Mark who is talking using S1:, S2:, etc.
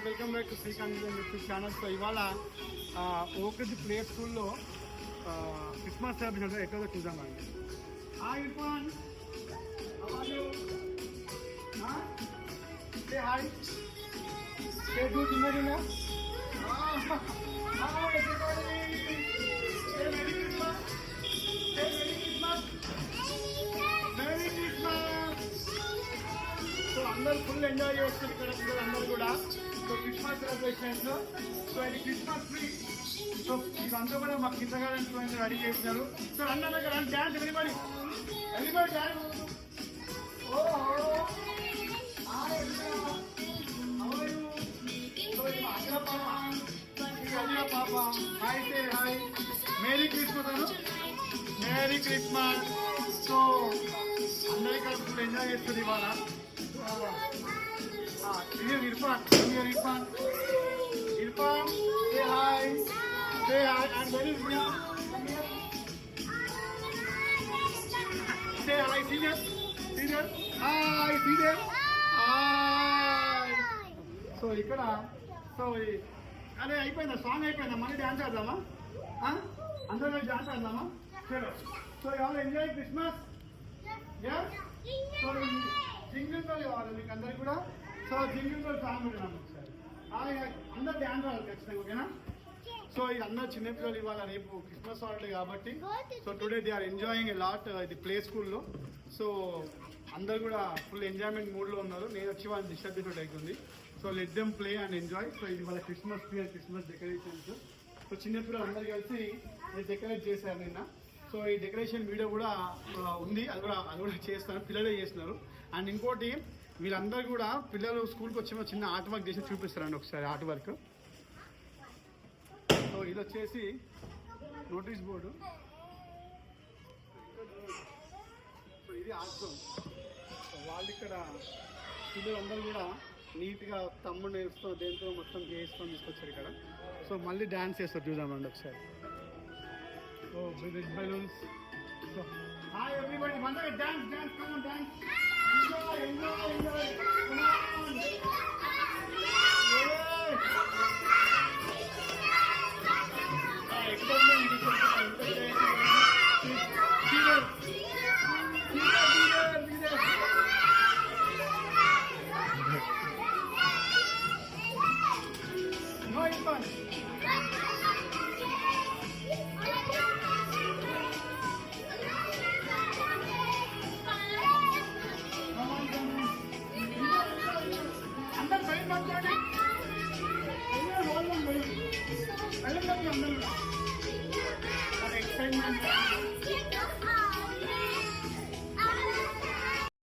S1: Welcome back to Srikanth YouTube channel. So ఇవాళ ఓకజ్ play స్కూల్లో క్రిస్మస్ సెలబ్రేషన్ ఎక్కడో చూద్దామండి. Hi Irfan, how are you? Say hi, say good evening. Hi everybody, say merry Christmas, say merry Christmas, merry Christmas. So అందరూ full enjoy చేస్తారు ఇక్కడ పిల్లలు అందరూ కూడా. సో క్రిస్మస్ సెలబ్రేషన్స్, సో ఇది క్రిస్మస్ ట్రీ. సో ఇదంతా కూడా మా కిందగానే రెడీ చేస్తున్నారు. సో అందరి దగ్గర డ్యాన్స్, ఎవ్రీబడి ఎవ్రీబడి డ్యాన్స్. పాప hi, say hi, merry Christmas అను, మేరీ క్రిస్మస్. సో అందరూ ఇక్కడ ఫుల్ ఎంజాయ్ చేస్తుంది ఇవాళ. Irfan, Irfan, Irfan, say hi, say hi, and where is Mia? Say hi, see there, hi, see there, hi. So ఇక్కడ so అరే అయిపోయిందా, song అయిపోయిందా, మళ్ళీ dance ఆడదామా? అందరూ డాన్స్ ఆడదామా? చలో. సో ఎవరు enjoy Christmas? So jingle bell ఇవ్వాలి మీకు అందరికి కూడా. సో జింగిల్ బెల్ సాంగ్ విన్నాం ఒకసారి, అందరు డ్యాన్స్ ఆడాలి ఖచ్చితంగా, ఓకేనా? సో ఇది అందరు చిన్నపిల్లలు ఇవాళ, రేపు క్రిస్మస్ హాలిడే కాబట్టి so today they are enjoying a lot. ఇది ప్లే స్కూల్లో. సో అందరు కూడా ఫుల్ ఎంజాయ్మెంట్ మూడ్లో ఉన్నారు. నేను వచ్చి వాళ్ళని డిస్టర్బ్ అవుతుంది. So let them play and enjoy. So ఇది వాళ్ళ Christmas tree, Christmas decorations. So చిన్నపిల్లలు అందరు కలిసి డెకరేట్ చేశారు నిన్న. సో ఈ డెకరేషన్ వీడియో కూడా ఉంది, అది కూడా చేస్తాను, పిల్లలే చేస్తున్నారు. అండ్ ఇంకోటి వీళ్ళందరూ కూడా పిల్లలు స్కూల్కి వచ్చే చిన్న ఆర్ట్ వర్క్ చేసి చూపిస్తారండి ఒకసారి, ఆర్ట్ వర్క్. సో ఇది వచ్చేసి నోటీస్ బోర్డు. సో ఇది ఆర్ట్. వాళ్ళు ఇక్కడ పిల్లలందరూ కూడా నీట్గా తమ్ముడు వేస్తూ దేంతో మొత్తం చేసుకొని తీసుకొచ్చారు ఇక్కడ. సో మళ్ళీ డ్యాన్స్ చేస్తారు, చూద్దామండి ఒకసారి. So big balloons. So hi everybody, మంచిగా dance dance, come on dance, enjoy enjoy enjoy, come on. Excitement.